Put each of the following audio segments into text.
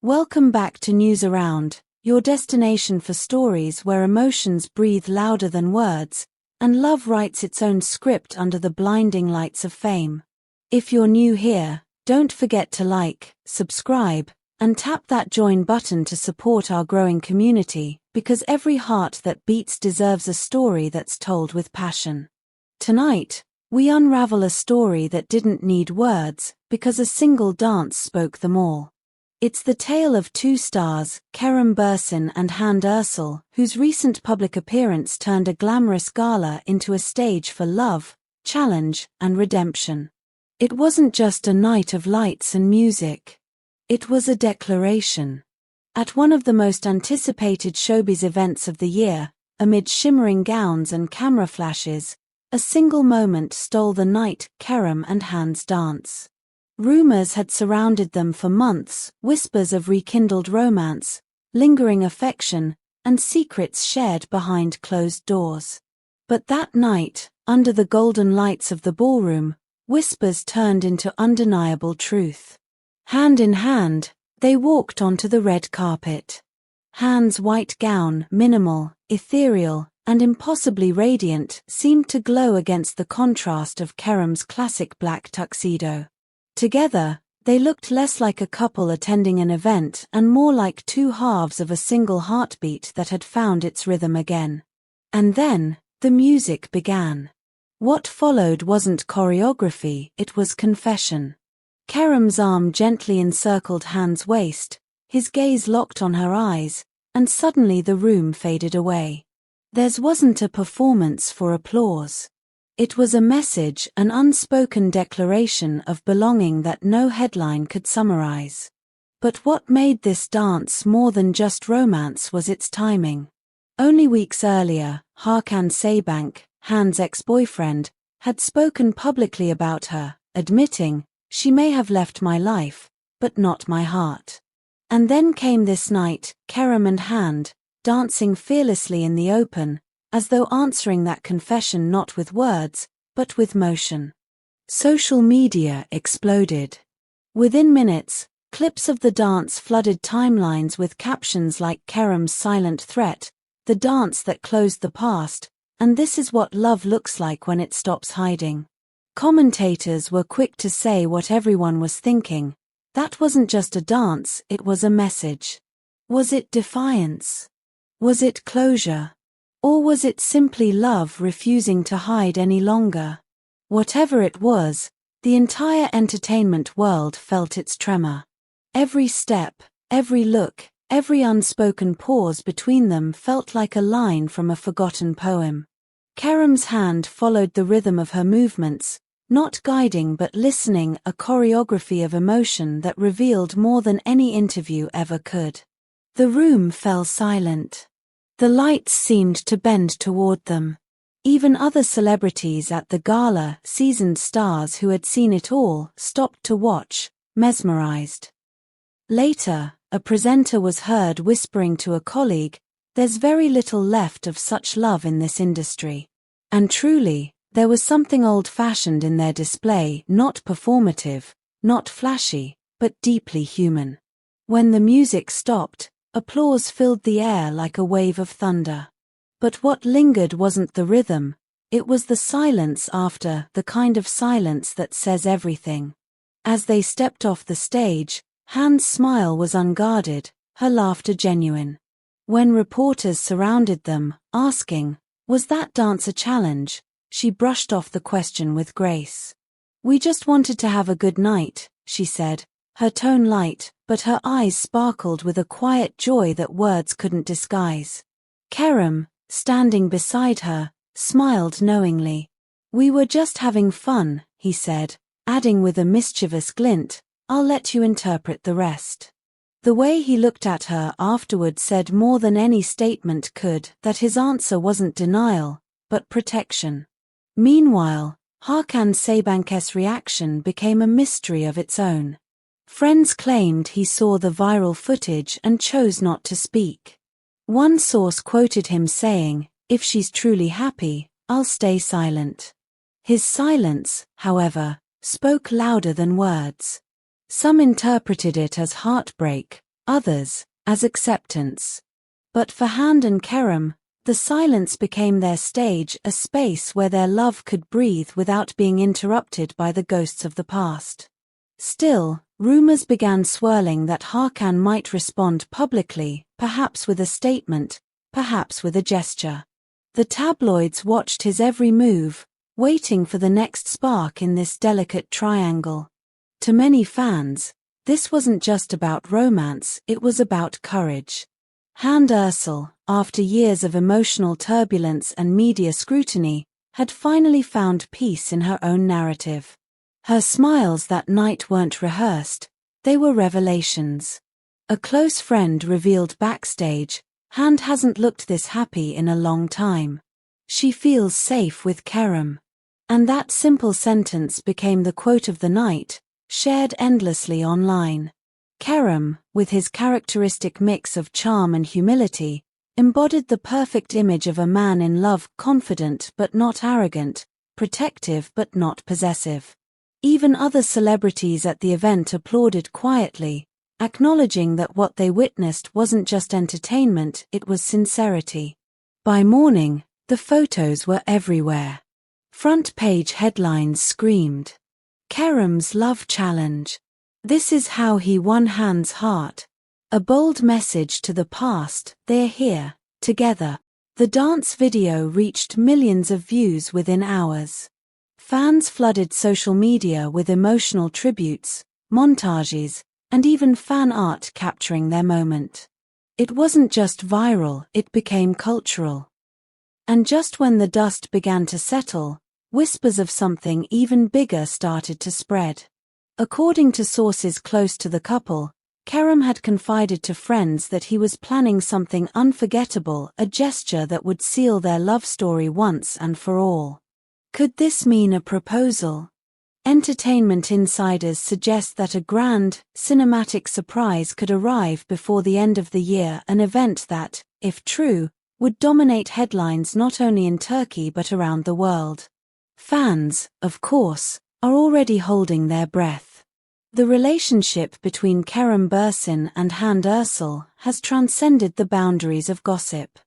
Welcome back to News Around, your destination for stories where emotions breathe louder than words, and love writes its own script under the blinding lights of fame. If you're new here, don't forget to like, subscribe, and tap that join button to support our growing community, because every heart that beats deserves a story that's told with passion. Tonight, we unravel a story that didn't need words, because a single dance spoke them all. It's the tale of two stars, Kerem Bürsin and Hande Erçel, whose recent public appearance turned a glamorous gala into a stage for love, challenge, and redemption. It wasn't just a night of lights and music. It was a declaration. At one of the most anticipated showbiz events of the year, amid shimmering gowns and camera flashes, a single moment stole the night: Kerem and Hande's dance. Rumors had surrounded them for months, whispers of rekindled romance, lingering affection, and secrets shared behind closed doors. But that night, under the golden lights of the ballroom, whispers turned into undeniable truth. Hand in hand, they walked onto the red carpet. Hande's white gown, minimal, ethereal, and impossibly radiant, seemed to glow against the contrast of Kerem's classic black tuxedo. Together, they looked less like a couple attending an event and more like two halves of a single heartbeat that had found its rhythm again. And then, the music began. What followed wasn't choreography, it was confession. Kerem's arm gently encircled Hande's waist, his gaze locked on her eyes, and suddenly the room faded away. Theirs wasn't a performance for applause. It was a message, an unspoken declaration of belonging that no headline could summarize. But what made this dance more than just romance was its timing. Only weeks earlier, Hakan Sabank, Hande's ex-boyfriend, had spoken publicly about her, admitting, "She may have left my life, but not my heart." And then came this night, Kerem and Hande, dancing fearlessly in the open, as though answering that confession not with words, but with motion. Social media exploded. Within minutes, clips of the dance flooded timelines with captions like "Kerem's silent threat," "the dance that closed the past," and "this is what love looks like when it stops hiding." Commentators were quick to say what everyone was thinking: that wasn't just a dance, it was a message. Was it defiance? Was it closure? Or was it simply love refusing to hide any longer? Whatever it was, the entire entertainment world felt its tremor. Every step, every look, every unspoken pause between them felt like a line from a forgotten poem. Kerem's hand followed the rhythm of her movements, not guiding but listening, a choreography of emotion that revealed more than any interview ever could. The room fell silent. The lights seemed to bend toward them. Even other celebrities at the gala, seasoned stars who had seen it all, stopped to watch, mesmerized. Later, a presenter was heard whispering to a colleague, "There's very little left of such love in this industry." And truly, there was something old-fashioned in their display, not performative, not flashy, but deeply human. When the music stopped, applause filled the air like a wave of thunder. But what lingered wasn't the rhythm, it was the silence after, the kind of silence that says everything. As they stepped off the stage, Hande's smile was unguarded, her laughter genuine. When reporters surrounded them, asking, "Was that dance a challenge?" she brushed off the question with grace. "We just wanted to have a good night," she said, her tone light, but her eyes sparkled with a quiet joy that words couldn't disguise. Kerem, standing beside her, smiled knowingly. "We were just having fun," he said, adding with a mischievous glint, "I'll let you interpret the rest." The way he looked at her afterward said more than any statement could, that his answer wasn't denial, but protection. Meanwhile, Hakan Sabank's reaction became a mystery of its own. Friends claimed he saw the viral footage and chose not to speak. One source quoted him saying, "If she's truly happy, I'll stay silent." His silence, however, spoke louder than words. Some interpreted it as heartbreak, others as acceptance. But for Hande and Kerem, the silence became their stage, a space where their love could breathe without being interrupted by the ghosts of the past. Still, rumors began swirling that Hakan might respond publicly, perhaps with a statement, perhaps with a gesture. The tabloids watched his every move, waiting for the next spark in this delicate triangle. To many fans, this wasn't just about romance, it was about courage. Hande Erçel, after years of emotional turbulence and media scrutiny, had finally found peace in her own narrative. Her smiles that night weren't rehearsed, they were revelations. A close friend revealed backstage, Hande hasn't looked this happy in a long time. She feels safe with Kerem. And that simple sentence became the quote of the night, shared endlessly online. Kerem, with his characteristic mix of charm and humility, embodied the perfect image of a man in love, confident but not arrogant, protective but not possessive. Even other celebrities at the event applauded quietly, acknowledging that what they witnessed wasn't just entertainment, it was sincerity. By morning, the photos were everywhere. Front-page headlines screamed, "Kerem's Love Challenge. This is how he won Hande's heart." A bold message to the past, they're here, together. The dance video reached millions of views within hours. Fans flooded social media with emotional tributes, montages, and even fan art capturing their moment. It wasn't just viral, it became cultural. And just when the dust began to settle, whispers of something even bigger started to spread. According to sources close to the couple, Kerem had confided to friends that he was planning something unforgettable, a gesture that would seal their love story once and for all. Could this mean a proposal? Entertainment insiders suggest that a grand, cinematic surprise could arrive before the end of the year, an event that, if true, would dominate headlines not only in Turkey but around the world. Fans, of course, are already holding their breath. The relationship between Kerem Bürsin and Hande Erçel has transcended the boundaries of gossip.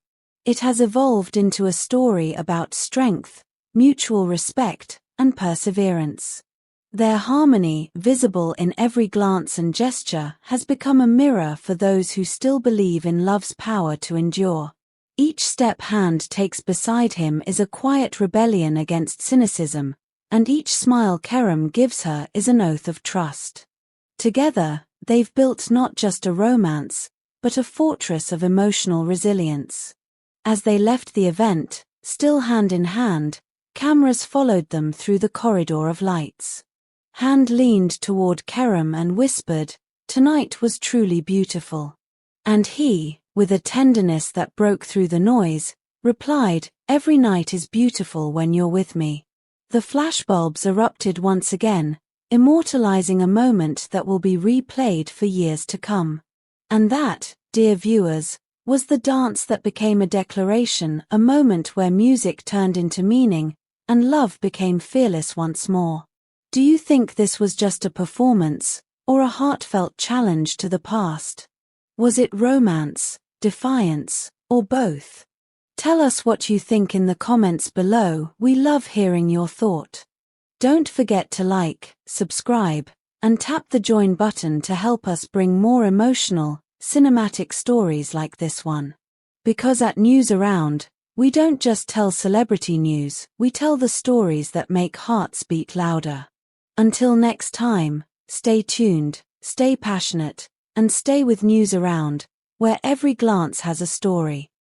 It has evolved into a story about strength, mutual respect, and perseverance. Their harmony, visible in every glance and gesture, has become a mirror for those who still believe in love's power to endure. Each step Hande takes beside him is a quiet rebellion against cynicism, and each smile Kerem gives her is an oath of trust. Together, they've built not just a romance, but a fortress of emotional resilience. As they left the event, still hand in hand, cameras followed them through the corridor of lights. Hande leaned toward Kerem and whispered, "Tonight was truly beautiful." And he, with a tenderness that broke through the noise, replied, "Every night is beautiful when you're with me." The flashbulbs erupted once again, immortalizing a moment that will be replayed for years to come. And that, dear viewers, was the dance that became a declaration, a moment where music turned into meaning, and love became fearless once more. Do you think this was just a performance, or a heartfelt challenge to the past? Was it romance, defiance, or both? Tell us what you think in the comments below. We love hearing your thought. Don't forget to like, subscribe, and tap the join button to help us bring more emotional, cinematic stories like this one. Because at News Around, we don't just tell celebrity news, we tell the stories that make hearts beat louder. Until next time, stay tuned, stay passionate, and stay with News Around, where every glance has a story.